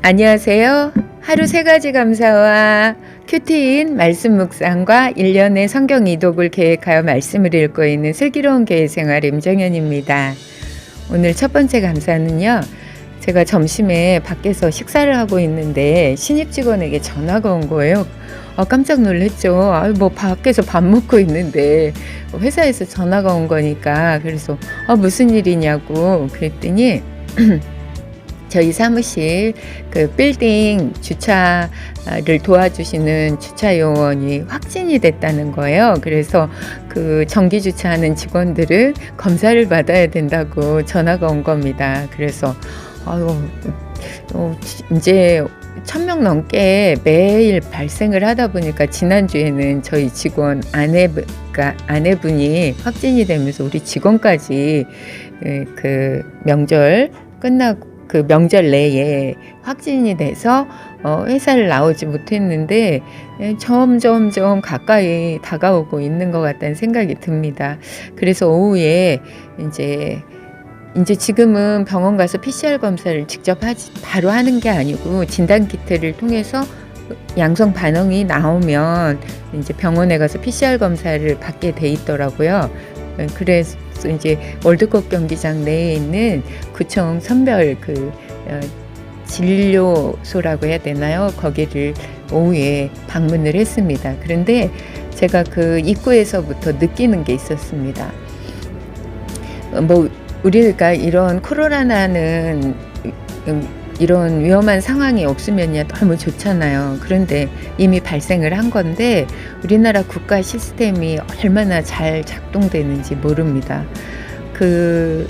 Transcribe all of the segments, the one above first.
안녕하세요. 하루 세 가지 감사와 큐티인 말씀 묵상과 1년의 성경 이독을 계획하여 말씀을 읽고 있는 슬기로운 교회 생활 임정현입니다. 오늘 첫 번째 감사는요. 제가 점심에 밖에서 식사를 하고 있는데 신입 직원에게 전화가 온 거예요. 깜짝 놀랐죠. 뭐 밖에서 밥 먹고 있는데 회사에서 전화가 온 거니까. 그래서 무슨 일이냐고 그랬더니 저희 사무실 그 빌딩 주차를 도와주시는 주차 요원이 확진이 됐다는 거예요. 그래서 그 정기 주차하는 직원들은 검사를 받아야 된다고 전화가 온 겁니다. 그래서 이제 1000명 넘게 매일 발생을 하다 보니까 지난주에는 저희 직원 아내분이 확진이 되면서 우리 직원까지 그 명절 끝나고 그 명절 내에 확진이 돼서 회사를 나오지 못했는데 점점 가까이 다가오고 있는 것 같다는 생각이 듭니다. 그래서 오후에 이제 지금은 병원 가서 PCR 검사를 직접 바로 하는 게 아니고 진단 키트를 통해서 양성 반응이 나오면 이제 병원에 가서 PCR 검사를 받게 돼 있더라고요. 그래서 이제 월드컵 경기장 내에 있는 구청 선별 진료소라고 해야 되나요? 거기를 오후에 방문을 했습니다. 그런데 제가 그 입구에서부터 느끼는 게 있었습니다. 우리가 이런 코로나는 이런 위험한 상황이 없으면야 너무 좋잖아요. 그런데 이미 발생을 한 건데 우리나라 국가 시스템이 얼마나 잘 작동되는지 모릅니다. 그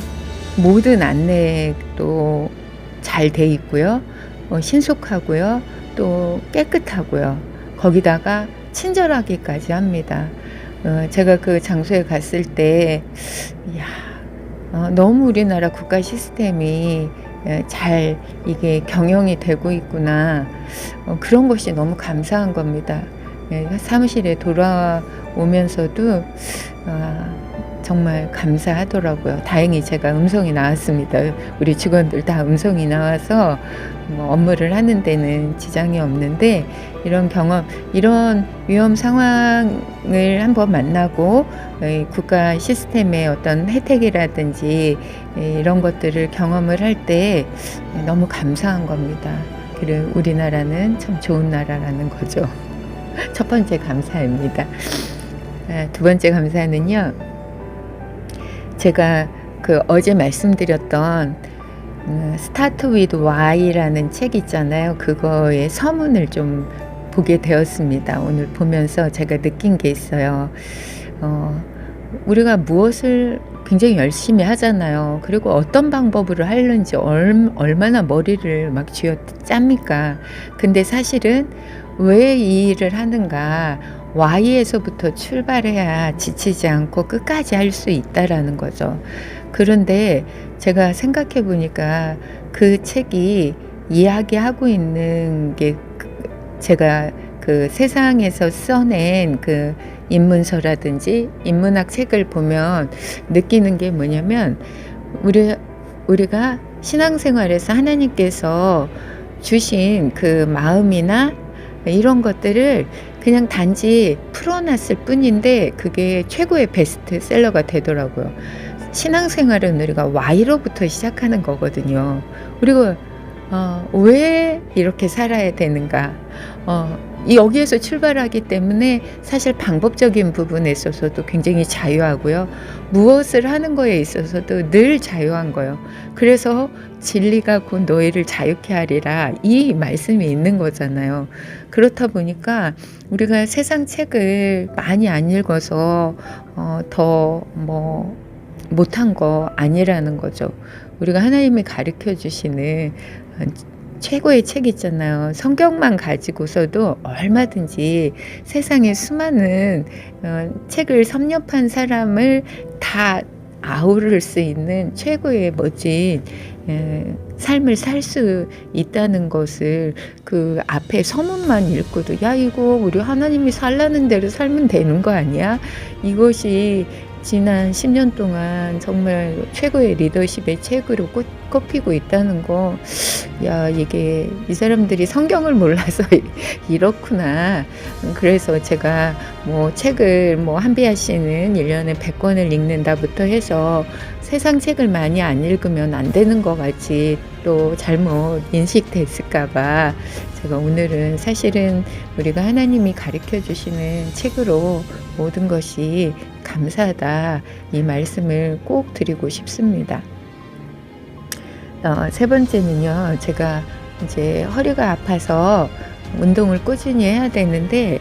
모든 안내도 잘 돼 있고요. 신속하고요. 또 깨끗하고요. 거기다가 친절하기까지 합니다. 제가 그 장소에 갔을 때 너무 우리나라 국가 시스템이 잘 이게 경영이 되고 있구나. 그런 것이 너무 감사한 겁니다. 사무실에 돌아오면서도 정말 감사하더라고요. 다행히 제가 음성이 나왔습니다. 우리 직원들 다 음성이 나와서 업무를 하는 데는 지장이 없는데 이런 경험, 이런 위험 상황을 한번 만나고 국가 시스템의 어떤 혜택이라든지 이런 것들을 경험을 할 때 너무 감사한 겁니다. 그리고 우리나라는 참 좋은 나라라는 거죠. 첫 번째 감사입니다. 두 번째 감사는요. 제가 어제 말씀드렸던 Start with Why라는 책 있잖아요. 그거의 서문을 좀 보게 되었습니다. 오늘 보면서 제가 느낀 게 있어요. 우리가 무엇을 굉장히 열심히 하잖아요. 그리고 어떤 방법으로 하는지 얼마나 머리를 막 쥐어 짭니까? 근데 사실은 왜 이 일을 하는가? Y에서부터 출발해야 지치지 않고 끝까지 할 수 있다라는 거죠. 그런데 제가 생각해 보니까 그 책이 이야기하고 있는 게 제가 그 세상에서 써낸 그 인문서라든지 인문학 책을 보면 느끼는 게 뭐냐면 우리가 신앙생활에서 하나님께서 주신 그 마음이나 이런 것들을 그냥 단지 풀어놨을 뿐인데 그게 최고의 베스트셀러가 되더라고요. 신앙생활은 우리가 Y로부터 시작하는 거거든요. 그리고 왜 이렇게 살아야 되는가? 여기에서 출발하기 때문에 사실 방법적인 부분에 있어서도 굉장히 자유하고요. 무엇을 하는 거에 있어서도 늘 자유한 거예요. 그래서 진리가 곧 너희를 자유케 하리라 이 말씀이 있는 거잖아요. 그렇다 보니까 우리가 세상 책을 많이 안 읽어서 더 못한 거 아니라는 거죠. 우리가 하나님이 가르쳐 주시는 최고의 책 있잖아요. 성경만 가지고서도 얼마든지 세상에 수많은 책을 섭렵한 사람을 다 아우를 수 있는 최고의 멋진 삶을 살 수 있다는 것을 그 앞에 서문만 읽고도 이거 우리 하나님이 살라는 대로 살면 되는 거 아니야? 이것이 지난 10년 동안 정말 최고의 리더십의 책으로 꼽히고 있다는 거 야, 이게 이 사람들이 성경을 몰라서 이렇구나. 그래서 제가 뭐 책을 뭐 한비아 씨는 1 년에 100 권을 읽는다부터 해서 세상 책을 많이 안 읽으면 안 되는 것 같이 또 잘못 인식됐을까 봐 제가 오늘은 사실은 우리가 하나님이 가르쳐 주시는 책으로 모든 것이 감사하다, 이 말씀을 꼭 드리고 싶습니다. 세 번째는요. 제가 이제 허리가 아파서 운동을 꾸준히 해야 되는데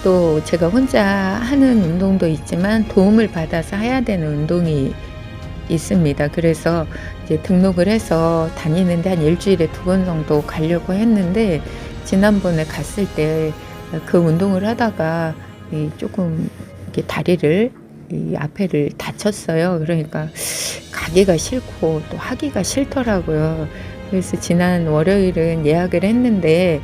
또 제가 혼자 하는 운동도 있지만 도움을 받아서 해야 되는 운동이 있습니다. 그래서 이제 등록을 해서 다니는데 한 일 주일에 2번 정도 가려고 했는데 지난번에 갔을 때 그 운동을 하다가 조금 이렇게 다리를 이 앞에를 다쳤어요. 그러니까 가기가 싫고 또 하기가 싫더라고요. 그래서 지난 월요일은 예약을 했는데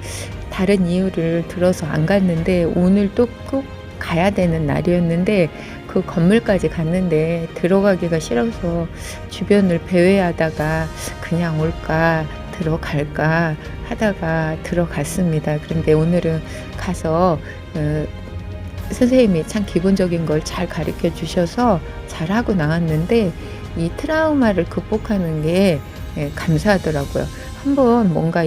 다른 이유를 들어서 안 갔는데 오늘 또 꼭 가야 되는 날이었는데 그 건물까지 갔는데 들어가기가 싫어서 주변을 배회하다가 그냥 올까 들어갈까 하다가 들어갔습니다. 그런데 오늘은 가서 선생님이 참 기본적인 걸 잘 가르쳐 주셔서 잘하고 나왔는데 이 트라우마를 극복하는 게 감사하더라고요. 한번 뭔가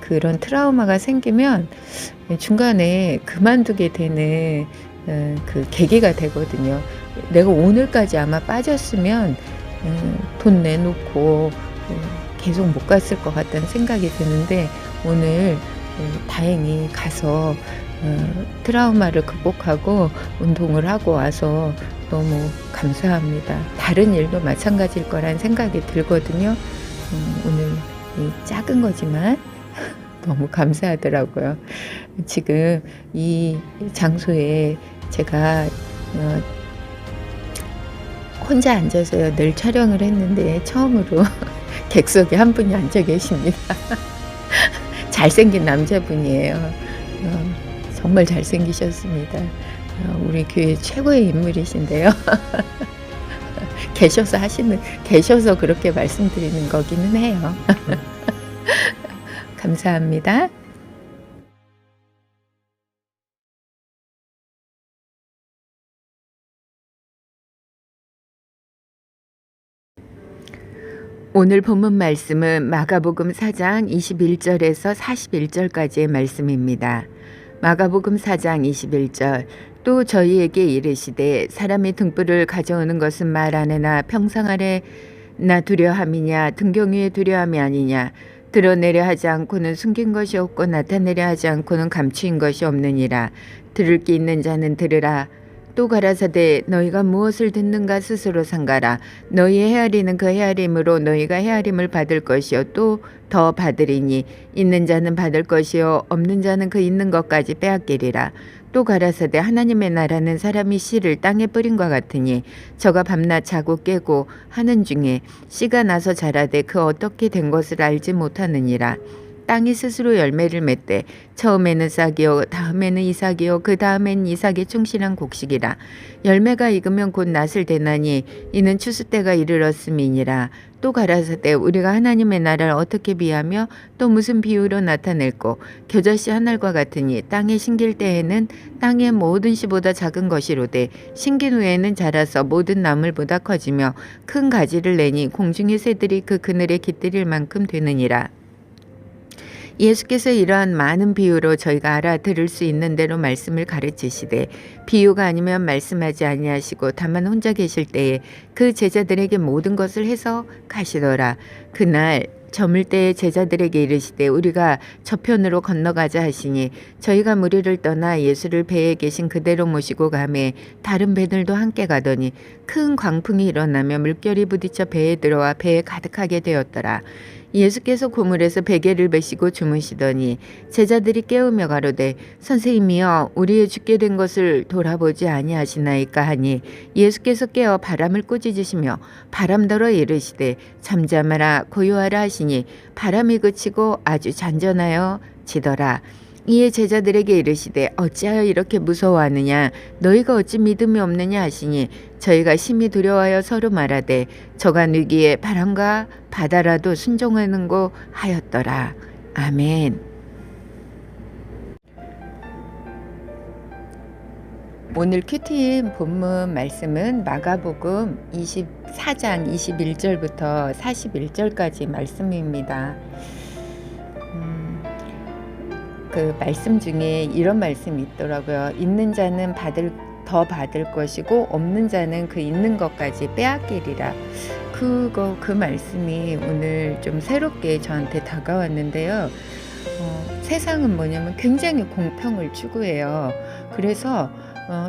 그런 트라우마가 생기면 중간에 그만두게 되는 그 계기가 되거든요. 내가 오늘까지 아마 빠졌으면 돈 내놓고 계속 못 갔을 것 같다는 생각이 드는데 오늘 다행히 가서 트라우마를 극복하고 운동을 하고 와서 너무 감사합니다. 다른 일도 마찬가지일 거란 생각이 들거든요. 오늘 이 작은 거지만 너무 감사하더라고요. 지금 이 장소에 제가 혼자 앉아서 늘 촬영을 했는데 처음으로 객석에 한 분이 앉아 계십니다. 잘생긴 남자분이에요. 정말 잘생기셨습니다. 우리 교회 최고의 인물이신데요. 계셔서 그렇게 말씀드리는 거기는 해요. 감사합니다. 오늘 본문 말씀은 마가복음 4장 21절에서 41절까지의 말씀입니다. 마가복음 4장 21절 또 저희에게 이르시되 사람이 등불을 가져오는 것은 말 안에나 평상 아래나 두려함이냐 등경 위에 두려함이 아니냐 드러내려 하지 않고는 숨긴 것이 없고 나타내려 하지 않고는 감추인 것이 없느니라. 들을 귀 있는 자는 들으라. 또 가라사대 너희가 무엇을 듣는가 스스로 삼가라. 너희의 헤아리는 그 헤아림으로 너희가 헤아림을 받을 것이요 또 더 받으리니 있는 자는 받을 것이요 없는 자는 그 있는 것까지 빼앗기리라. 또 가라사대 하나님의 나라는 사람이 씨를 땅에 뿌린 것 같으니 저가 밤낮 자고 깨고 하는 중에 씨가 나서 자라되 그 어떻게 된 것을 알지 못하느니라. 땅이 스스로 열매를 맺되 처음에는 싹이요 다음에는 이삭이요 그 다음에는 이삭의 충실한 곡식이라. 열매가 익으면 곧 낫을 대나니 이는 추수 때가 이르렀음이니라. 또 가라사대 우리가 하나님의 나라를 어떻게 비하며 또 무슨 비유로 나타낼꼬. 겨자씨 한 알과 같으니 땅에 심길 때에는 땅의 모든 씨보다 작은 것이로되 심긴 후에는 자라서 모든 나물보다 커지며 큰 가지를 내니 공중의 새들이 그 그늘에 깃들일 만큼 되느니라. 예수께서 이러한 많은 비유로 저희가 알아들을 수 있는 대로 말씀을 가르치시되 비유가 아니면 말씀하지 아니하시고 다만 혼자 계실 때에 그 제자들에게 모든 것을 해서 가시더라. 그날 저물 때에 제자들에게 이르시되 우리가 저편으로 건너가자 하시니 저희가 무리를 떠나 예수를 배에 계신 그대로 모시고 가매 다른 배들도 함께 가더니 큰 광풍이 일어나며 물결이 부딪혀 배에 들어와 배에 가득하게 되었더라. 예수께서 고물에서 베개를 베시고 주무시더니 제자들이 깨우며 가로되 선생님이여 우리의 죽게 된 것을 돌아보지 아니하시나이까 하니 예수께서 깨어 바람을 꾸짖으시며 바람더러 이르시되 잠잠하라 고요하라 하시니 바람이 그치고 아주 잔전하여 지더라. 이에 제자들에게 이르시되 어찌하여 이렇게 무서워하느냐 너희가 어찌 믿음이 없느냐 하시니 저희가 심히 두려워하여 서로 말하되 저가 누기에 바람과 바다라도 순종하는 거 하였더라. 아멘. 오늘 큐티인 본문 말씀은 마가복음 24장 21절부터 41절까지 말씀입니다. 그 말씀 중에 이런 말씀이 있더라고요. 있는 자는 더 받을 것이고 없는 자는 그 있는 것까지 빼앗기리라. 그 말씀이 오늘 좀 새롭게 저한테 다가왔는데요. 세상은 뭐냐면 굉장히 공평을 추구해요. 그래서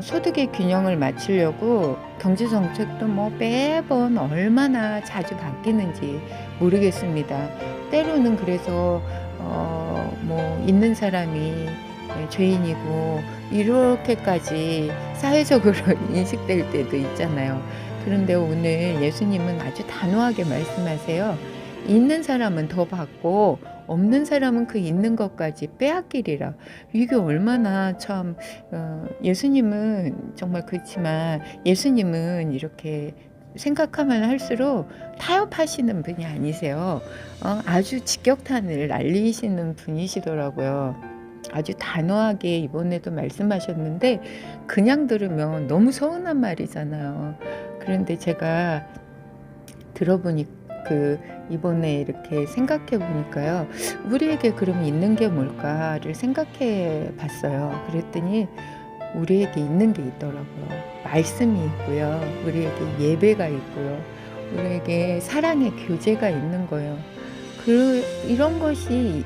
소득의 균형을 맞추려고 경제정책도 매번 얼마나 자주 바뀌는지 모르겠습니다. 때로는 그래서 있는 사람이 죄인이고 이렇게까지 사회적으로 인식될 때도 있잖아요. 그런데 오늘 예수님은 아주 단호하게 말씀하세요. 있는 사람은 더 받고 없는 사람은 그 있는 것까지 빼앗기리라. 이게 얼마나 참 예수님은 정말 그렇지만 예수님은 이렇게 생각하면 할수록 타협하시는 분이 아니세요. 아주 직격탄을 날리시는 분이시더라고요. 아주 단호하게 이번에도 말씀하셨는데 그냥 들으면 너무 서운한 말이잖아요. 그런데 제가 들어보니 이번에 이렇게 생각해 보니까요. 우리에게 그럼 있는 게 뭘까를 생각해 봤어요. 그랬더니 우리에게 있는 게 있더라고요. 말씀이 있고요. 우리에게 예배가 있고요. 우리에게 사랑의 교제가 있는 거예요. 이런 것이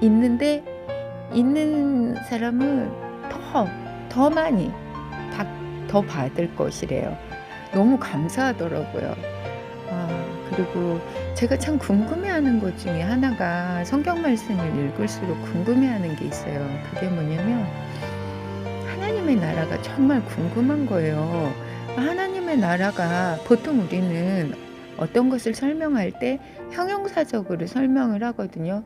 있는데 있는 사람은 더 많이 더 받을 것이래요. 너무 감사하더라고요. 그리고 제가 참 궁금해하는 것 중에 하나가 성경 말씀을 읽을수록 궁금해하는 게 있어요. 그게 뭐냐면 하나님의 나라가 정말 궁금한 거예요. 하나님의 나라가 보통 우리는 어떤 것을 설명할 때 형용사적으로 설명을 하거든요.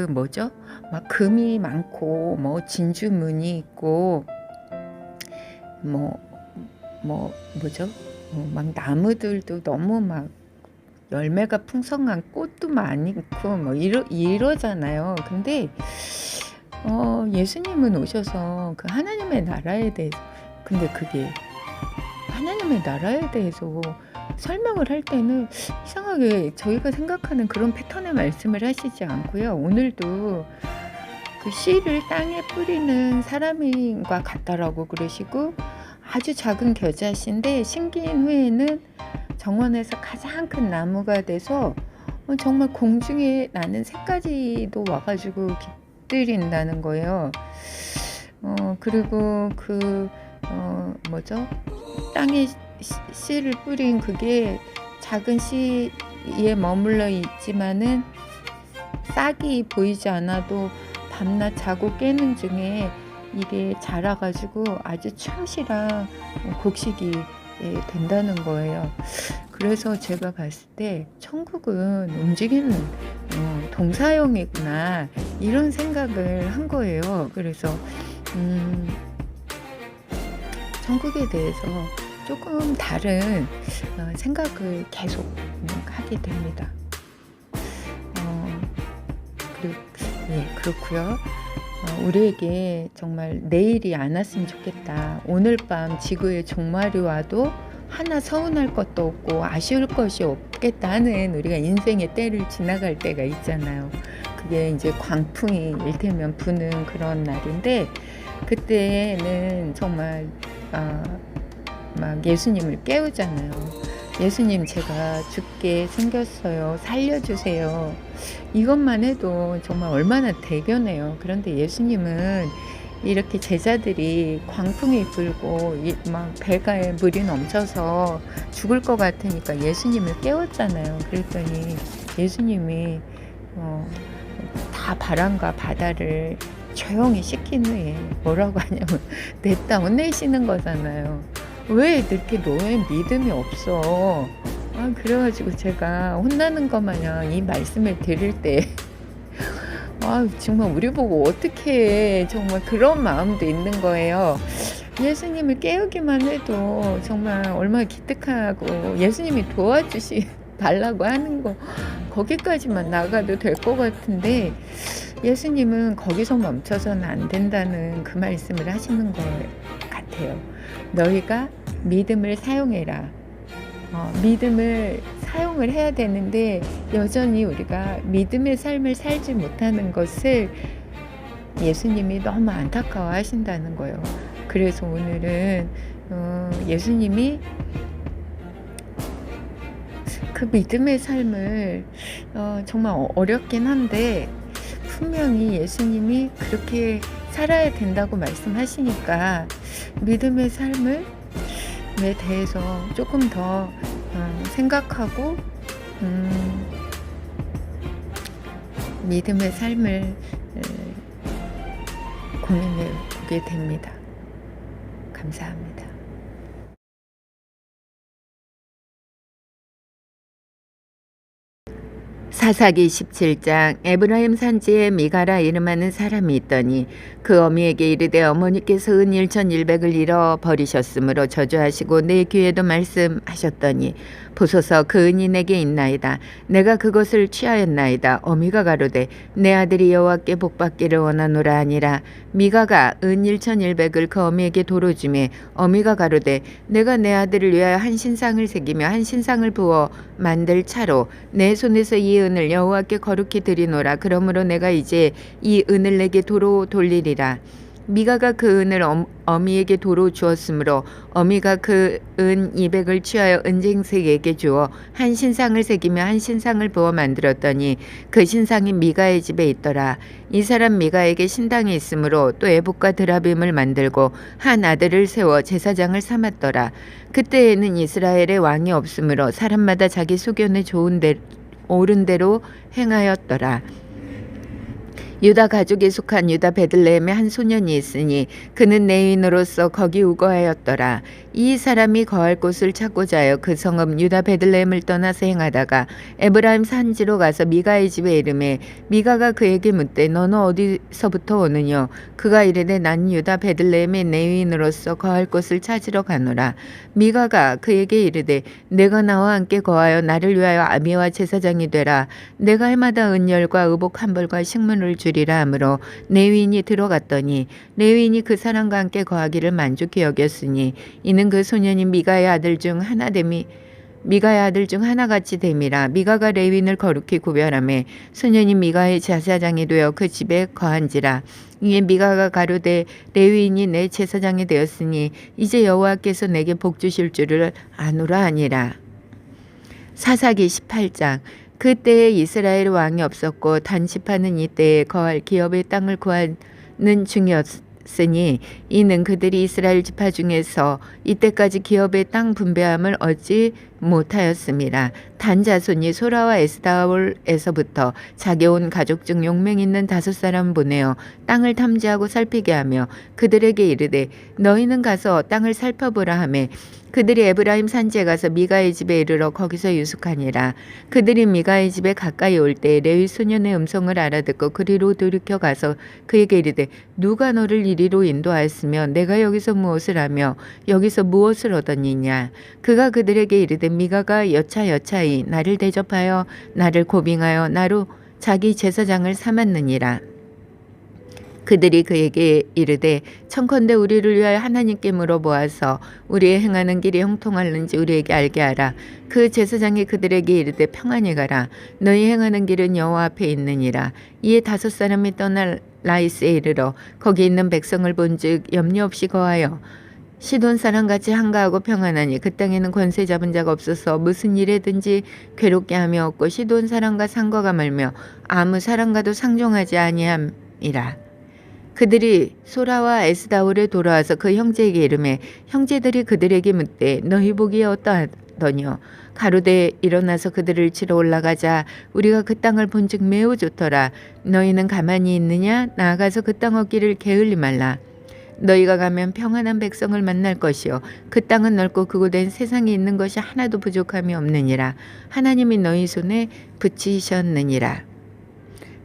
뭐죠? 막 금이 많고 진주문이 있고 뭐죠? 막 나무들도 너무 막 열매가 풍성한 꽃도 많고 이러잖아요. 근데 예수님은 오셔서 그 하나님의 나라에 대해서 그게 하나님의 나라에 대해서 설명을 할 때는 이상하게 저희가 생각하는 그런 패턴의 말씀을 하시지 않고요. 오늘도 그 씨를 땅에 뿌리는 사람과 같다라고 그러시고 아주 작은 겨자씨인데 심기인 후에는 정원에서 가장 큰 나무가 돼서 정말 공중에 나는 새까지도 와가지고 깃들인다는 거예요. 그리고 땅에 씨를 뿌린 그게 작은 씨에 머물러 있지만은 싹이 보이지 않아도 밤낮 자고 깨는 중에 이게 자라가지고 아주 충실한 곡식이 된다는 거예요. 그래서 제가 봤을 때 천국은 움직이는 동사형이구나 이런 생각을 한 거예요. 그래서 천국에 대해서 조금 다른 생각을 계속 하게 됩니다. 그렇고요. 우리에게 정말 내일이 안 왔으면 좋겠다. 오늘 밤 지구의 종말이 와도 하나 서운할 것도 없고 아쉬울 것이 없겠다 하는 우리가 인생의 때를 지나갈 때가 있잖아요. 그게 이제 광풍이 일테면 부는 그런 날인데 그때는 정말 막 예수님을 깨우잖아요. 예수님 제가 죽게 생겼어요. 살려주세요. 이것만 해도 정말 얼마나 대견해요. 그런데 예수님은 이렇게 제자들이 광풍이 불고 막 배가에 물이 넘쳐서 죽을 것 같으니까 예수님을 깨웠잖아요. 그랬더니 예수님이 다 바람과 바다를 조용히 시킨 후에 뭐라고 하냐면 냈다 혼내시는 거잖아요. 왜 이렇게 너의 믿음이 없어? 그래가지고 제가 혼나는 것 마냥 이 말씀을 드릴 때 정말 우리 보고 어떻게 해. 정말 그런 마음도 있는 거예요. 예수님을 깨우기만 해도 정말 얼마나 기특하고 예수님이 도와주시 달라고 하는 거 거기까지만 나가도 될 것 같은데 예수님은 거기서 멈춰서는 안 된다는 그 말씀을 하시는 것 같아요. 너희가 믿음을 사용해라. 믿음을 사용을 해야 되는데 여전히 우리가 믿음의 삶을 살지 못하는 것을 예수님이 너무 안타까워 하신다는 거예요. 그래서 오늘은 예수님이 그 믿음의 삶을 정말 어렵긴 한데 분명히 예수님이 그렇게 살아야 된다고 말씀하시니까 믿음의 삶을 에 대해서 조금 더 생각하고 믿음의 삶을 고민해 보게 됩니다. 감사합니다. 사사기 17장. 에브라임 산지에 미가라 이름하는 사람이 있더니 그 어미에게 이르되 어머니께서 은 1,100을 잃어 버리셨으므로 저주하시고 내 귀에도 말씀하셨더니 보소서 그 은이 내게 있나이다. 내가 그것을 취하였나이다. 어미가 가로되 내 아들이 여호와께 복받기를 원하노라 하니라. 미가가 은 1,100을 그 어미에게 도로 주매 어미가 가로되 내가 내 아들을 위하여 한 신상을 새기며 한 신상을 부어 만들 차로 내 손에서 이 은을 여호와께 거룩히 드리노라. 그러므로 내가 이제 이 은을 내게 도로 돌리리라. 미가가 그 은을 어미에게 도로 주었으므로 어미가 그 은 200을 취하여 은쟁색에게 주어 한 신상을 새기며 한 신상을 부어 만들었더니 그 신상이 미가의 집에 있더라. 이 사람 미가에게 신당이 있으므로 또 에봇과 드라빔을 만들고 한 아들을 세워 제사장을 삼았더라. 그때에는 이스라엘에 왕이 없으므로 사람마다 자기 소견에 옳은 대로 행하였더라. 유다 가족에 속한 유다 베들레헴에 한 소년이 있으니 그는 레위인으로서 거기 우거하였더라. 이 사람이 거할 곳을 찾고자 하여 그 성읍 유다 베들레헴을 떠나서 행하다가 에브라임 산지로 가서 미가의 집에 이르매 미가가 그에게 묻되 너는 어디서부터 오느냐. 그가 이르되 난 유다 베들레헴의 레위인으로서 거할 곳을 찾으러 가노라. 미가가 그에게 이르되 내가 나와 함께 거하여 나를 위하여 아비와 제사장이 되라. 내가 해마다 은열과 의복 한 벌과 식문을 주리라 하므로 레위인이 들어갔더니 레위인이 그 사람과 함께 거하기를 만족히 여겼으니 이는 그 소년이 미가의 아들 중 하나같이 됨이라. 미가가 레위인을 거룩히 구별하매 소년이 미가의 제사장이 되어 그 집에 거한지라. 이에 미가가 가로되 레위인이 내 제사장이 되었으니 이제 여호와께서 내게 복 주실 줄을 아노라 하니라. 사사기 18장. 그때에 이스라엘 왕이 없었고 단집하는 이때에 거할 기업의 땅을 구하는 중이었으니 이는 그들이 이스라엘 지파 중에서 이때까지 기업의 땅 분배함을 얻지 못하였습니다. 단 자손이 소라와 에스다올에서부터 자기 온 가족 중 용맹 있는 5사람 보내어 땅을 탐지하고 살피게 하며 그들에게 이르되 너희는 가서 땅을 살펴보라 하매 그들이 에브라임 산지에 가서 미가의 집에 이르러 거기서 유숙하니라. 그들이 미가의 집에 가까이 올 때 레위 소년의 음성을 알아듣고 그리로 돌이켜 가서 그에게 이르되 누가 너를 이리로 인도하였으며 내가 여기서 무엇을 하며 여기서 무엇을 얻었느냐. 그가 그들에게 이르되 미가가 여차여차히 나를 대접하여 나를 고빙하여 나로 자기 제사장을 삼았느니라. 그들이 그에게 이르되 청컨대 우리를 위하여 하나님께 물어보아서 우리의 행하는 길이 형통할는지 우리에게 알게 하라. 그 제사장이 그들에게 이르되 평안히 가라. 너희 행하는 길은 여호와 앞에 있느니라. 이에 5사람이 떠나 라이스에 이르러 거기 있는 백성을 본즉 염려 없이 거하여 시돈 사람같이 한가하고 평안하니 그 땅에는 권세 잡은 자가 없어서 무슨 일에든지 괴롭게 하며 없고 시돈 사람과 상거가 말며 아무 사람과도 상종하지 아니함이라. 그들이 소라와 에스다올에 돌아와서 그 형제에게 이르매 형제들이 그들에게 묻되 너희 보기에 어떠하더뇨. 가로되 일어나서 그들을 치러 올라가자. 우리가 그 땅을 본즉 매우 좋더라. 너희는 가만히 있느냐. 나아가서 그 땅 얻기를 게을리 말라. 너희가 가면 평안한 백성을 만날 것이요 그 땅은 넓고 크고된 세상에 있는 것이 하나도 부족함이 없느니라. 하나님이 너희 손에 붙이셨느니라.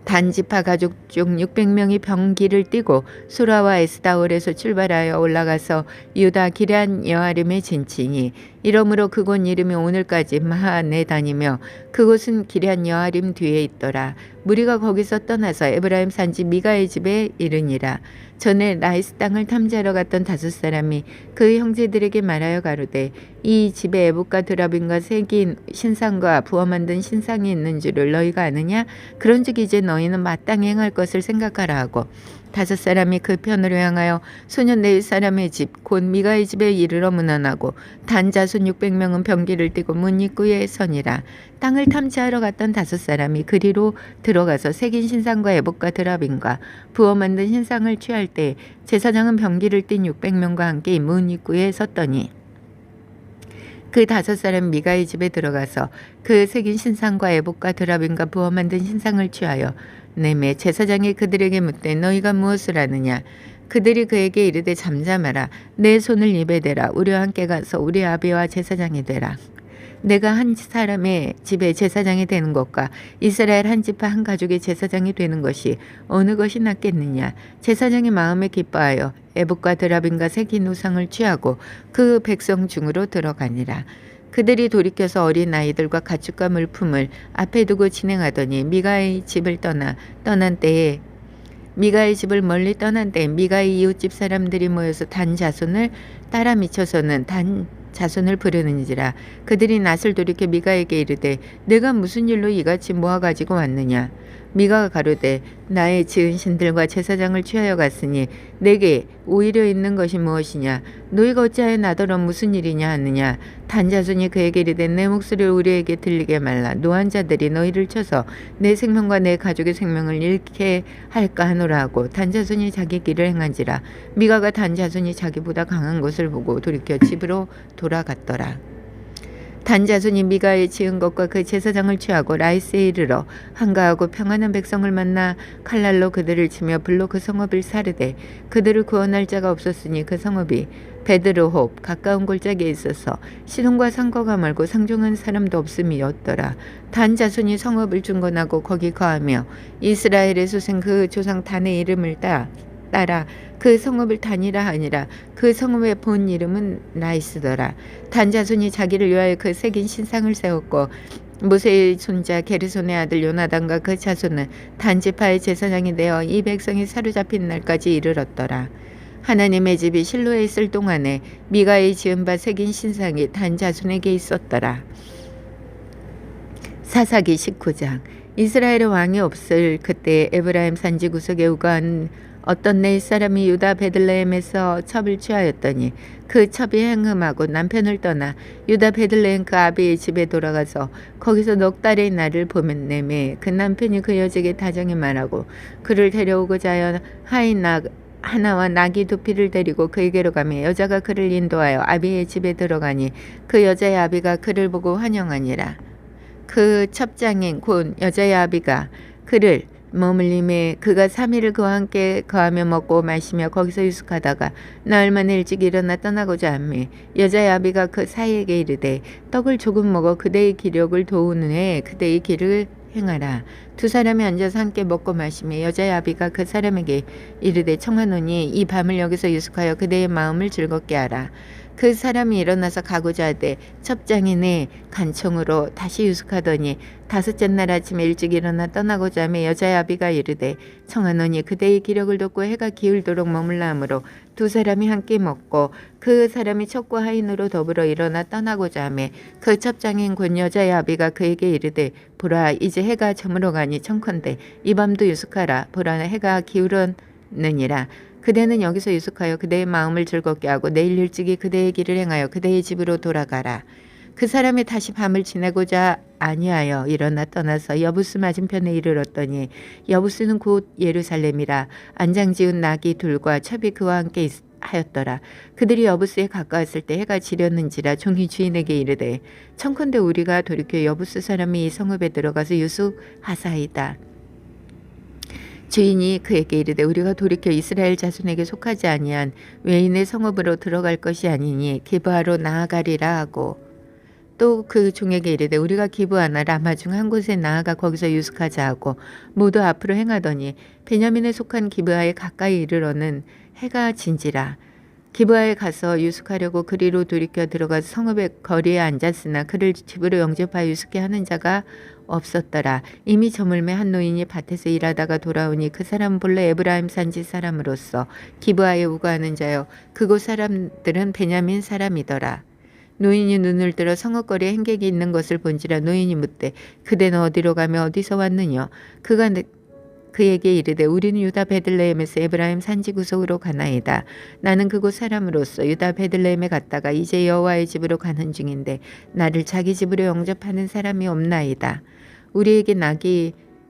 단지파 가족 중 600명이 병기를 띠고 수라와 에스다올에서 출발하여 올라가서 유다 기럇 여아림에 진치니 이러므로 그곳 이름이 오늘까지 마하네다니며 그곳은 기럇 여아림 뒤에 있더라. 무리가 거기서 떠나서 에브라임 산지 미가의 집에 이르니라. 전에 라이스 땅을 탐지하러 갔던 5사람이 그 형제들에게 말하여 가로되 이 집에 에봇과 드라빔과 새긴 신상과 부어 만든 신상이 있는 줄을 너희가 아느냐? 그런즉 이제 너희는 마땅히 행할 것을 생각하라 하고 5사람이 그 편으로 향하여 소년 4사람의 집 곧 미가의 집에 이르러 문안하고 단 자손 600명은 병기를 띠고 문 입구에 서니라. 땅을 탐지하러 갔던 5사람이 그리로 들어가서 새긴 신상과 에봇과 드라빔과 부어 만든 신상을 취할 때 제사장은 병기를 띤 600명과 함께 문 입구에 섰더니 그 5사람 미가의 집에 들어가서 그 새긴 신상과 에봇과 드라빔과 부어 만든 신상을 취하여 내매 제사장이 그들에게 묻되 너희가 무엇을 하느냐? 그들이 그에게 이르되 잠잠하라. 내 손을 입에 대라. 우리와 함께 가서 우리 아비와 제사장이 되라. 내가 한 사람의 집에 제사장이 되는 것과 이스라엘 한 지파 한 가족의 제사장이 되는 것이 어느 것이 낫겠느냐? 제사장이 마음에 기뻐하여 에봇과 드라빔과 새긴 우상을 취하고 그 백성 중으로 들어가니라. 그들이 돌이켜서 어린 아이들과 가축과 물품을 앞에 두고 진행하더니 미가의 집을 떠난 때에 미가의 집을 멀리 떠난 때 미가의 이웃집 사람들이 모여서 단 자손을 따라 미쳐서는 단 자손을 부르는지라. 그들이 낯을 돌이켜 미가에게 이르되 내가 무슨 일로 이같이 모아 가지고 왔느냐? 미가가 가로되 나의 지은 신들과 제사장을 취하여 갔으니 내게 오히려 있는 것이 무엇이냐? 너희가 어찌하여 나더러 무슨 일이냐 하느냐? 단자손이 그에게 이르되 내 목소리를 우리에게 들리게 말라. 노한 자들이 너희를 쳐서 내 생명과 내 가족의 생명을 잃게 할까 하노라 하고 단자손이 자기 길을 행한지라. 미가가 단자손이 자기보다 강한 것을 보고 돌이켜 집으로 돌아갔더라. 단자손이 미가의 지은 것과 그 제사장을 취하고 라이스에 이르러 한가하고 평안한 백성을 만나 칼날로 그들을 치며 불로 그 성읍을 사르되 그들을 구원할 자가 없었으니 그 성읍이 베드르홉 가까운 골짜기에 있어서 시돈과 상거가 멀고 상종한 사람도 없음이었더라. 단자손이 성읍을 중건하고 거기 거하며 이스라엘의 소생 그 조상 단의 이름을 따라 그 성읍을 단이라 하니라. 그 성읍의 본 이름은 라이스더라. 단자손이 자기를 위하여 그 새긴 신상을 세웠고 모세의 손자 게르손의 아들 요나단과 그 자손은 단지파의 제사장이 되어 이 백성이 사로잡힌 날까지 이르렀더라. 하나님의 집이 실로에 있을 동안에 미가의 지은 바 새긴 신상이 단자손에게 있었더라. 사사기 19장. 이스라엘의 왕이 없을 그때 에브라임 산지 구석에 우거한 어떤 네 사람이 유다 베들레헴에서 첩을 취하였더니 그 첩이 행음하고 남편을 떠나 유다 베들레헴 그 아비의 집에 돌아가서 거기서 넉 달의 날을 보냈네매 그 남편이 그 여자에게 다정히 말하고 그를 데려오고자 하여 하인 하나와 나귀 2피를 데리고 그에게로 가며 여자가 그를 인도하여 아비의 집에 들어가니 그 여자의 아비가 그를 보고 환영하니라. 그 첩장인 곧 여자의 아비가 그를 머물림에 그가 3일을 그와 함께 거하며 먹고 마시며 거기서 유숙하다가 나흘 만에 일찍 일어나 떠나고자 하매 여자의 아비가 그 사이에게 이르되 떡을 조금 먹어 그대의 기력을 도운 후에 그대의 길을 행하라. 2사람이 앉아서 함께 먹고 마시며 여자의 아비가 그 사람에게 이르되 청하노니 이 밤을 여기서 유숙하여 그대의 마음을 즐겁게 하라. 그 사람이 일어나서 가고자 하되 첩장인의 간청으로 다시 유숙하더니 5째 날 아침에 일찍 일어나 떠나고자 하며 여자의 아비가 이르되 청하노니 그대의 기력을 돋고 해가 기울도록 머물라 하므로 2사람이 함께 먹고 그 사람이 첩과 하인으로 더불어 일어나 떠나고자 하며 그 첩장인 곧 여자의 아비가 그에게 이르되 보라 이제 해가 저물어 가니 청컨대 이 밤도 유숙하라. 보라 해가 기울었느니라. 그대는 여기서 유숙하여 그대의 마음을 즐겁게 하고 내일 일찍이 그대의 길을 행하여 그대의 집으로 돌아가라. 그 사람이 다시 밤을 지내고자 아니하여 일어나 떠나서 여부스 맞은편에 이르렀더니 여부스는 곧 예루살렘이라. 안장지은 나귀 둘과 첩이 그와 함께 하였더라. 그들이 여부스에 가까웠을 때 해가 지렸는지라 종이 주인에게 이르되 청컨대 우리가 돌이켜 여부스 사람이 이 성읍에 들어가서 유숙하사이다. 주인이 그에게 이르되 우리가 돌이켜 이스라엘 자손에게 속하지 아니한 외인의 성읍으로 들어갈 것이 아니니 기브아로 나아가리라 하고 또 그 종에게 이르되 우리가 기브아나 라마 중 한 곳에 나아가 거기서 유숙하자 하고 모두 앞으로 행하더니 베냐민에 속한 기브아에 가까이 이르러는 해가 진지라. 기브아에 가서 유숙하려고 그리로 돌이켜 들어가서 성읍의 거리에 앉았으나 그를 집으로 영접하여 유숙케 하는 자가 없었더라. 이미 저물매 한 노인이 밭에서 일하다가 돌아오니 그 사람은 본래 에브라임 산지 사람으로서 기브아에 우거하는 자여 그곳 사람들은 베냐민 사람이더라. 노인이 눈을 들어 성읍거리에 행객이 있는 것을 본지라. 노인이 묻되 그대는 어디로 가며 어디서 왔느냐. 그가 그에게 이르되 우리는 유다 베들레헴에서 에브라임 산지 구석으로 가나이다. 나는 그곳 사람으로서 유다 베들레헴에 갔다가 이제 여호와의 집으로 가는 중인데 나를 자기 집으로 영접하는 사람이 없나이다.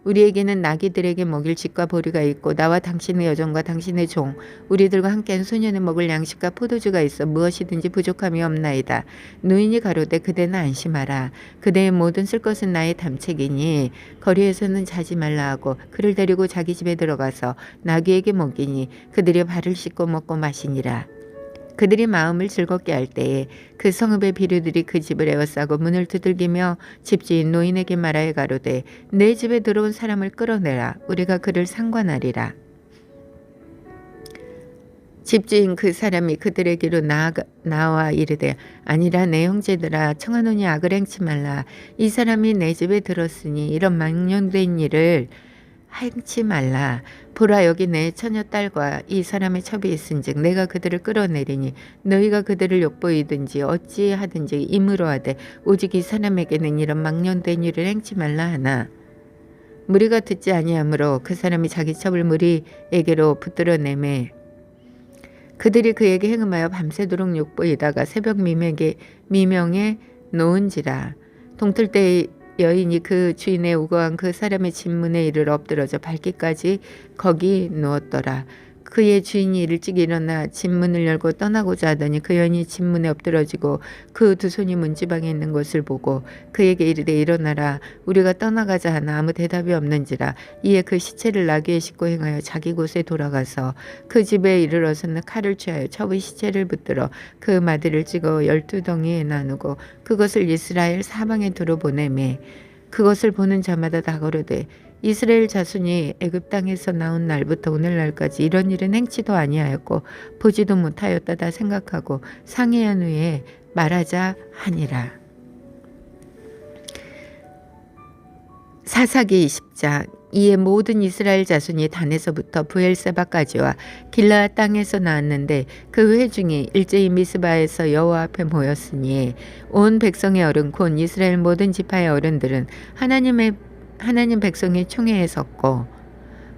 우리에게는 나귀들에게 먹일 집과 보리가 있고 나와 당신의 여종과 당신의 종 우리들과 함께한 소년의 먹을 양식과 포도주가 있어 무엇이든지 부족함이 없나이다. 노인이 가로되 그대는 안심하라. 그대의 모든 쓸 것은 나의 담책이니 거리에서는 자지 말라 하고 그를 데리고 자기 집에 들어가서 나귀에게 먹이니 그들이 발을 씻고 먹고 마시니라. 그들이 마음을 즐겁게 할 때에 그 성읍의 비류들이 그 집을 에워싸고 문을 두들기며 집주인 노인에게 말하여 가로되 내 집에 들어온 사람을 끌어내라. 우리가 그를 상관하리라. 집주인 그 사람이 그들에게로 나와 이르되 아니라 내 형제들아 청하노니 악을 행치 말라. 이 사람이 내 집에 들었으니 이런 망령된 일을 행치 말라. 보라 여기 내 처녀 딸과 이 사람의 첩이 있은즉 내가 그들을 끌어내리니 너희가 그들을 욕보이든지 어찌하든지 임으로 하되 오직 이 사람에게는 이런 망령된 일을 행치 말라 하나. 무리가 듣지 아니하므로 그 사람이 자기 첩을 무리에게로 붙들어내매 그들이 그에게 행음하여 밤새도록 욕보이다가 새벽 미명에 놓은지라. 동틀 때 여인이 그 주인의 우거한 그 사람의 집문에 이르러 엎드러져 밟기까지 거기 누웠더라. 그의 주인이 일찍 일어나 집문을 열고 떠나고자 하더니 그 여인이 집문에 엎드러지고 그 두 손이 문지방에 있는 것을 보고 그에게 이르되 일어나라. 우리가 떠나가자 하나 아무 대답이 없는지라. 이에 그 시체를 나귀에 싣고 행하여 자기 곳에 돌아가서 그 집에 이르러서는 칼을 취하여 첩의 시체를 붙들어 그 마디를 찍어 12덩이에 나누고 그것을 이스라엘 사방에 두루 보내매 그것을 보는 자마다 다 거르되 이스라엘 자손이 애굽 땅에서 나온 날부터 오늘날까지 이런 일은 행치도 아니하였고 보지도 못하였다다 생각하고 상의한 후에 말하자 하니라. 사사기 20장. 이에 모든 이스라엘 자손이 단에서부터 브엘세바까지와 길라앗 땅에서 나왔는데 그 회중이 일제히 미스바에서 여호와 앞에 모였으니 온 백성의 어른 곧 이스라엘 모든 지파의 어른들은 하나님 백성의 총회에 섰고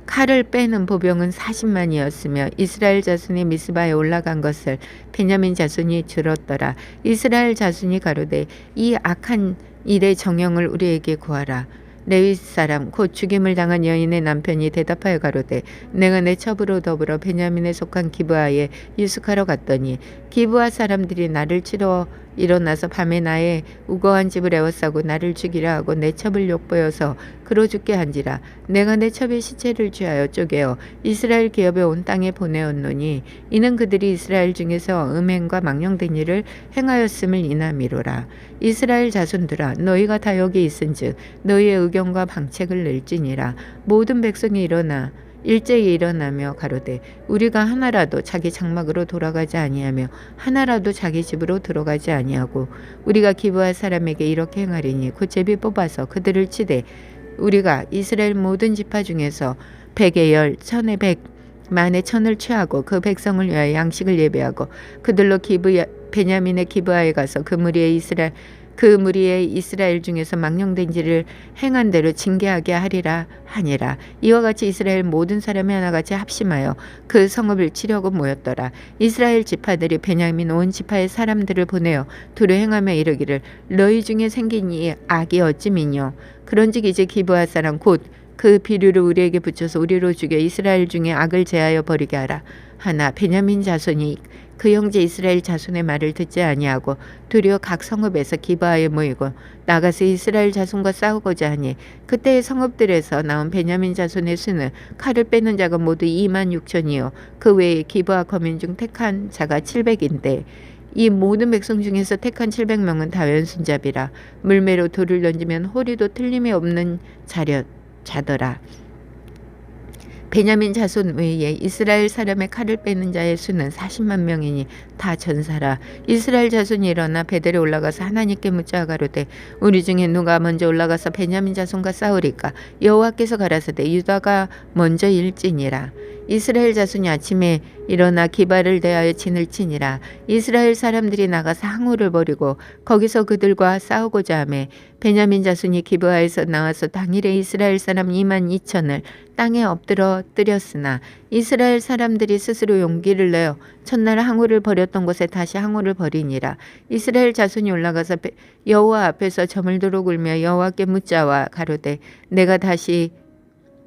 칼을 빼는 보병은 40만이었으며 이스라엘 자손이 미스바에 올라간 것을 베냐민 자손이 들었더라. 이스라엘 자손이 가로되 이 악한 일의 정형을 우리에게 구하라. 레위 사람 곧 죽임을 당한 여인의 남편이 대답하여 가로되 내가 내 첩으로 더불어 베냐민에 속한 기브아에 유숙하러 갔더니 기브아 사람들이 나를 치러 일어나서 밤에 나의 우거한 집을 에워싸고 나를 죽이라 하고 내 첩을 욕보여서 그로 죽게 한지라. 내가 내 첩의 시체를 취하여 쪼개어 이스라엘 기업의 온 땅에 보내었노니 이는 그들이 이스라엘 중에서 음행과 망령된 일을 행하였음을 인함이로라. 이스라엘 자손들아 너희가 다 여기 있은즉 너희의 의견과 방책을 낼지니라. 모든 백성이 일어나 일제히 일어나며 가로되 우리가 하나라도 자기 장막으로 돌아가지 아니하며 하나라도 자기 집으로 들어가지 아니하고 우리가 기브아 사람에게 이렇게 행하리니 곧 제비 뽑아서 그들을 치되 우리가 이스라엘 모든 지파 중에서 100의 10, 1000의 100, 만의 1000을 취하고 그 백성을 위하여 양식을 예배하고 그들로 베냐민의 기브아에 가서 그 무리의 이스라엘 중에서 망령된 일을 행한 대로 징계하게 하리라 하니라. 이와 같이 이스라엘 모든 사람이 하나같이 합심하여 그 성읍을 치려고 모였더라. 이스라엘 지파들이 베냐민 온 지파의 사람들을 보내어 두루 행하며 이르기를 너희 중에 생긴 이 악이 어찌미뇨. 그런즉 이제 기브아 사람 곧 그 비류를 우리에게 붙여서 우리로 죽여 이스라엘 중에 악을 제하여 버리게 하라. 하나 베냐민 자손이 그 형제 이스라엘 자손의 말을 듣지 아니하고 도리어 각 성읍에서 기브아에 모이고 나가서 이스라엘 자손과 싸우고자 하니 그때의 성읍들에서 나온 베냐민 자손의 수는 칼을 빼는 자가 모두 26,000이요 그 외에 기브아 거민 중 택한 자가 700인데 이 모든 백성 중에서 택한 700명은 다 왼손잡이라. 물매로 돌을 던지면 호리도 틀림이 없는 자더라. 베냐민 자손 외에 이스라엘 사람의 칼을 빼는 자의 수는 40만 명이니 다 전사라. 이스라엘 자손이 일어나 베델에 올라가서 하나님께 묻자 가로되 우리 중에 누가 먼저 올라가서 베냐민 자손과 싸우리까? 여호와께서 가라사대 유다가 먼저 일지니라. 이스라엘 자손이 아침에 일어나 기바를 대하여 진을 치니라. 이스라엘 사람들이 나가서 항우를 벌이고 거기서 그들과 싸우고자 하매 베냐민 자손이 기브아에서 나와서 당일에 이스라엘 사람 2만 2천을 땅에 엎드려 뜨렸으나 이스라엘 사람들이 스스로 용기를 내어 첫날 항우를 벌였던 곳에 다시 항우를 벌이니라. 이스라엘 자손이 올라가서 여호와 앞에서 저물도록 울며 여호와께 묻자와 가로되 내가 다시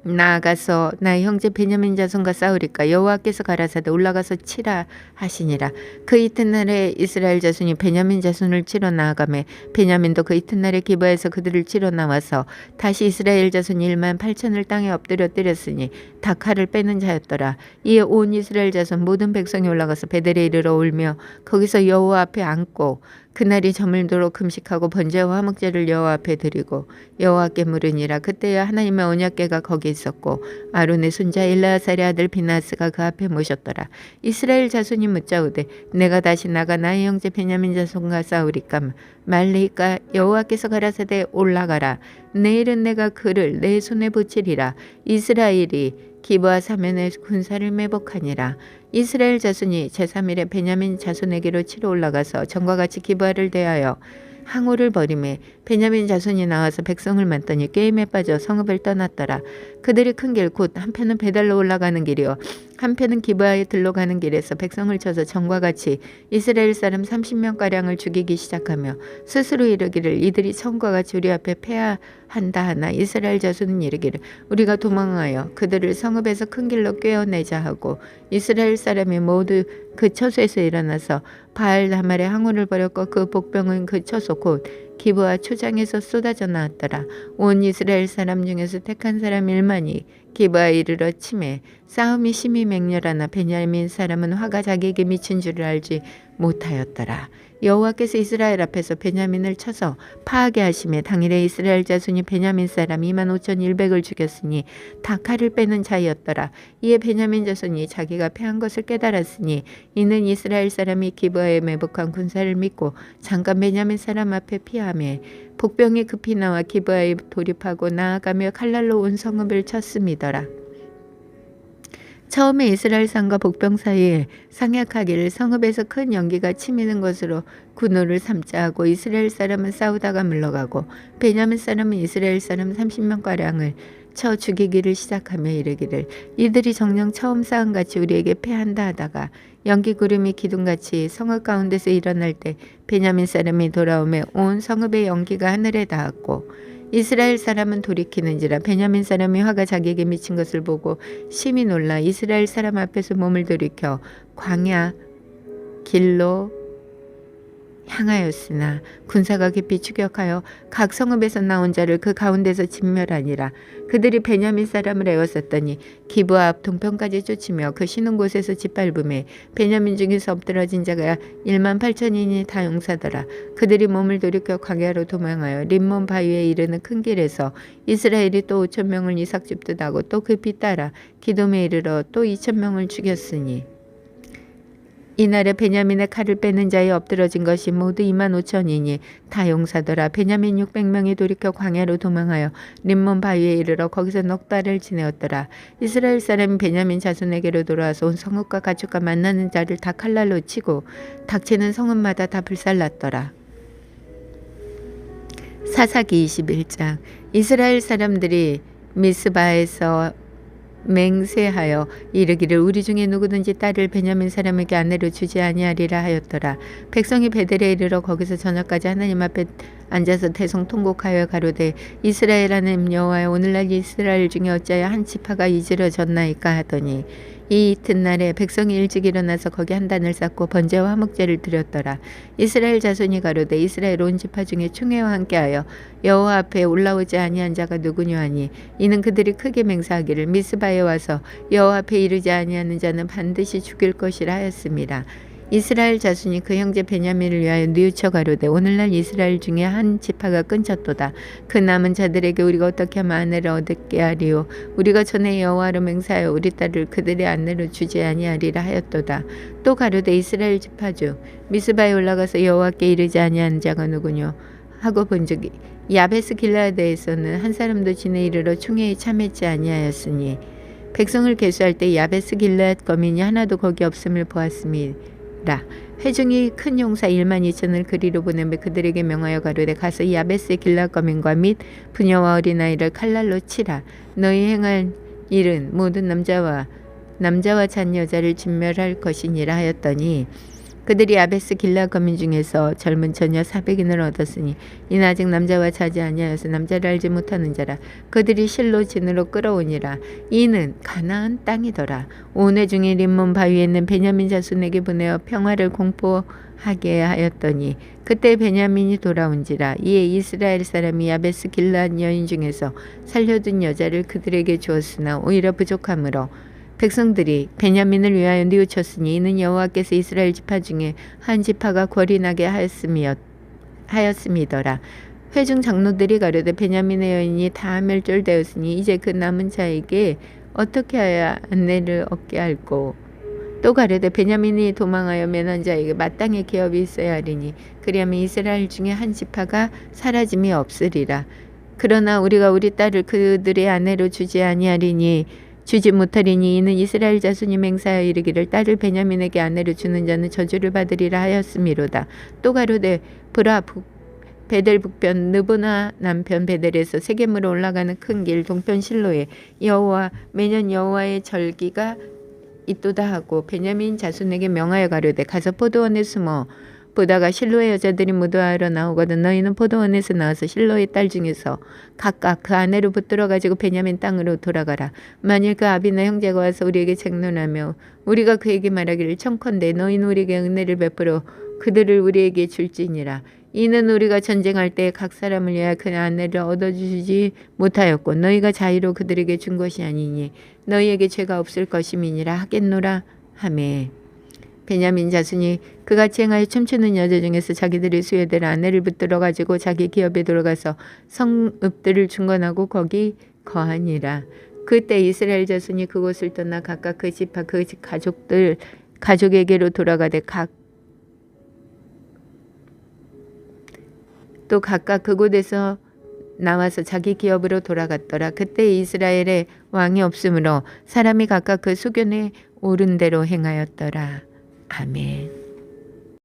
나아가서 나의 형제 베냐민 자손과 싸우리까? 여호와께서 가라사대 올라가서 치라 하시니라. 그 이튿날에 이스라엘 자손이 베냐민 자손을 치러 나아가매 베냐민도 그 이튿날에 기브아에서 그들을 치러 나와서 다시 이스라엘 자손 1만 8천을 땅에 엎드려 때렸으니 다 칼을 빼는 자였더라. 이에 온 이스라엘 자손 모든 백성이 올라가서 베델에 이르러 울며 거기서 여호와 앞에 앉고 그날이 저물도록 금식하고 번제와 화목제를 여호와 앞에 드리고 여호와께 물으니라. 그때야 하나님의 언약궤가 거기 있었고 아론의 손자 엘르아살의 아들 비나스가 그 앞에 모셨더라. 이스라엘 자손이 묻자오되 내가 다시 나가 나의 형제 베냐민 자손과 싸우리까? 말리까? 여호와께서 가라사대 올라가라. 내일은 내가 그를 내 손에 붙이리라. 이스라엘이 기브아 사면에 군사를 매복하니라. 이스라엘 자손이 제3일에 베냐민 자손에게로 치러 올라가서 전과 같이 기브아를 대하여 항우를 벌이매 베냐민 자손이 나와서 백성을 맞더니 게임에 빠져 성읍을 떠났더라. 그들이 큰 길 곧 한편은 베델로 올라가는 길이요 한편은 기브아에 들러가는 길에서 백성을 쳐서 전과 같이 이스라엘 사람 30명가량을 죽이기 시작하며 스스로 이르기를 이들이 처음과 같이 우리 앞에 패하한다 하나 이스라엘 자손은 이르기를 우리가 도망하여 그들을 성읍에서 큰 길로 꿰어내자 하고 이스라엘 사람이 모두 그 처소에서 일어나서 바알 하말의 항우를 벌였고 그 복병은 그 처소 곧 기브아 초장에서 쏟아져 나왔더라. 온 이스라엘 사람 중에서 택한 사람 1만이 기브아에 이르러 치매 싸움이 심히 맹렬하나 베냐민 사람은 화가 자기에게 미친 줄을 알지 못하였더라. 여호와께서 이스라엘 앞에서 베냐민을 쳐서 파하게 하시매 당일에 이스라엘 자손이 베냐민 사람 25,100을 죽였으니 다 칼을 빼는 자였더라. 이에 베냐민 자손이 자기가 패한 것을 깨달았으니 이는 이스라엘 사람이 기브아에 매복한 군사를 믿고 잠깐 베냐민 사람 앞에 피하며 복병이 급히 나와 기브아에 돌입하고 나아가며 칼날로 온 성읍을 쳤음이더라. 처음에 이스라엘 상과 복병 사이에 상약하기를 성읍에서 큰 연기가 치미는 것으로 군호를 삼자 하고 이스라엘 사람은 싸우다가 물러가고 베냐민 사람은 이스라엘 사람 30명가량을 쳐 죽이기를 시작하며 이르기를 이들이 정녕 처음 싸움같이 우리에게 패한다 하다가 연기 구름이 기둥같이 성읍 가운데서 일어날 때 베냐민 사람이 돌아오며 온 성읍의 연기가 하늘에 닿았고 이스라엘 사람은 돌이키는지라 베냐민 사람이 화가 자기에게 미친 것을 보고 심히 놀라 이스라엘 사람 앞에서 몸을 돌이켜 광야 길로 향하였으나 군사가 깊이 추격하여 각 성읍에서 나온 자를 그 가운데서 진멸하니라. 그들이 베냐민 사람을 에워쌌더니 기브아 앞 동편까지 쫓으며 그 쉬는 곳에서 짓밟음에 베냐민 중에서 엎드러진 자가 1만 8천인이 다 용사더라. 그들이 몸을 돌이켜 광야로 도망하여 림몬 바위에 이르는 큰 길에서 이스라엘이 또 5천 명을 이삭 줍듯 하고 또 급히 따라 기돔에 이르러 또 2천 명을 죽였으니 이날에 베냐민의 칼을 빼는 자에 엎드러진 것이 모두 2만 5천이니 다 용사더라. 베냐민 600명이 돌이켜 광야로 도망하여 림몬 바위에 이르러 거기서 넉 달을 지내었더라. 이스라엘 사람이 베냐민 자손에게로 돌아와서 온 성읍과 가축과 만나는 자를 다 칼날로 치고 닥치는 성읍마다 다 불살랐더라. 사사기 21장. 이스라엘 사람들이 미스바에서 맹세하여 이르기를 우리 중에 누구든지 딸을 베냐민 사람에게 아내로 주지 아니하리라 하였더라. 백성이 베델에 이르러 거기서 저녁까지 하나님 앞에 앉아서 대성통곡하여 가로되 이스라엘 하나님 여호와여 오늘날 이스라엘 중에 어찌하여 한 지파가 이지러졌나이까 하더니 이 이튿날에 백성이 일찍 일어나서 거기 한 단을 쌓고 번제와 화목제를 드렸더라. 이스라엘 자손이 가로되 이스라엘 온 지파 중에 총회와 함께하여 여호와 앞에 올라오지 아니한 자가 누구냐 하니 이는 그들이 크게 맹세하기를 미스바에 와서 여호와 앞에 이르지 아니하는 자는 반드시 죽일 것이라 하였습니다. 이스라엘 자손이 그 형제 베냐민을 위하여 뉘우쳐 가로되 오늘날 이스라엘 중에 한 지파가 끊쳤도다. 그 남은 자들에게 우리가 어떻게 하면 아내를 얻게 하리요. 우리가 전에 여호와로 맹세하여 우리 딸을 그들의 아내로 주지 아니하리라 하였도다. 또 가로되 이스라엘 지파 중 미스바에 올라가서 여호와께 이르지 아니하는 자가 누구뇨 하고 본즉 야베스 길라드에서는 한 사람도 진에 이르러 총회에 참했지 아니하였으니 백성을 계수할 때 야베스 길라드 거민이 하나도 거기 없음을 보았음이라. 회중이 큰 용사 1만 2천을 그리로 보내며 그들에게 명하여 가로되 가서 야베스 길라드 거민과 및 부녀와 어린아이를 칼날로 치라. 너희 행할 일은 모든 남자와 잔 여자를 진멸할 것이니라 하였더니 그들이 야베스 길라드 거민 중에서 젊은 처녀 400인을 얻었으니 이는 아직 남자와 자지 아니하여서 남자를 알지 못하는 자라. 그들이 실로 진으로 끌어오니라. 이는 가나안 땅이더라. 온회 중에 림몬 바위에 있는 베냐민 자손에게 보내어 평화를 공포하게 하였더니 그때 베냐민이 돌아온지라. 이에 이스라엘 사람이 야베스 길라드 여인 중에서 살려둔 여자를 그들에게 주었으나 오히려 부족하므로 백성들이 베냐민을 위하여 뉘우쳤으니 이는 여호와께서 이스라엘 지파 중에 한 지파가 궐이 나게 하였음이더라. 회중 장로들이 가로되 베냐민의 여인이 다 멸절되었으니 이제 그 남은 자에게 어떻게 하여 아내를 얻게 할꼬. 또 가로되 베냐민이 도망하여 면한 자에게 마땅히 기업이 있어야 하리니 그리하면 이스라엘 중에 한 지파가 사라짐이 없으리라. 그러나 우리가 우리 딸을 그들의 아내로 주지 못하리니 이는 이스라엘 자손이 맹세하여 이르기를 딸을 베냐민에게 아내로 주는 자는 저주를 받으리라 하였음이로다. 또 가로되 브라 베델 북편 느보나 남편 베델에서 세겜으로 올라가는 큰 길 동편 실로에 매년 여호와의 절기가 있도다 하고 베냐민 자손에게 명하여 가로되 가서 포도원에 숨어 보다가 실로의 여자들이 무도하러 나오거든 너희는 포도원에서 나와서 실로의 딸 중에서 각각 그 아내로 붙들어 가지고 베냐민 땅으로 돌아가라. 만일 그 아비나 형제가 와서 우리에게 책론하며 우리가 그에게 말하기를 청컨대 너희는 우리에게 은혜를 베풀어 그들을 우리에게 줄지니라. 이는 우리가 전쟁할 때 각 사람을 위하여 그 아내를 얻어주지 못하였고 너희가 자의로 그들에게 준 것이 아니니 너희에게 죄가 없을 것임이니라 하겠노라 하매 베냐민 자손이 그같이 행하여 춤추는 여자 중에서 자기들의 수여대로 아내를 붙들어 가지고 자기 기업에 들어가서 성읍들을 중건하고 거기 거하니라. 그때 이스라엘 자손이 그곳을 떠나 각각 그 지파 그 가족에게로 돌아가되 또 각각 그곳에서 나와서 자기 기업으로 돌아갔더라. 그때 이스라엘에 왕이 없으므로 사람이 각각 그 수견에 오른 대로 행하였더라. 아멘.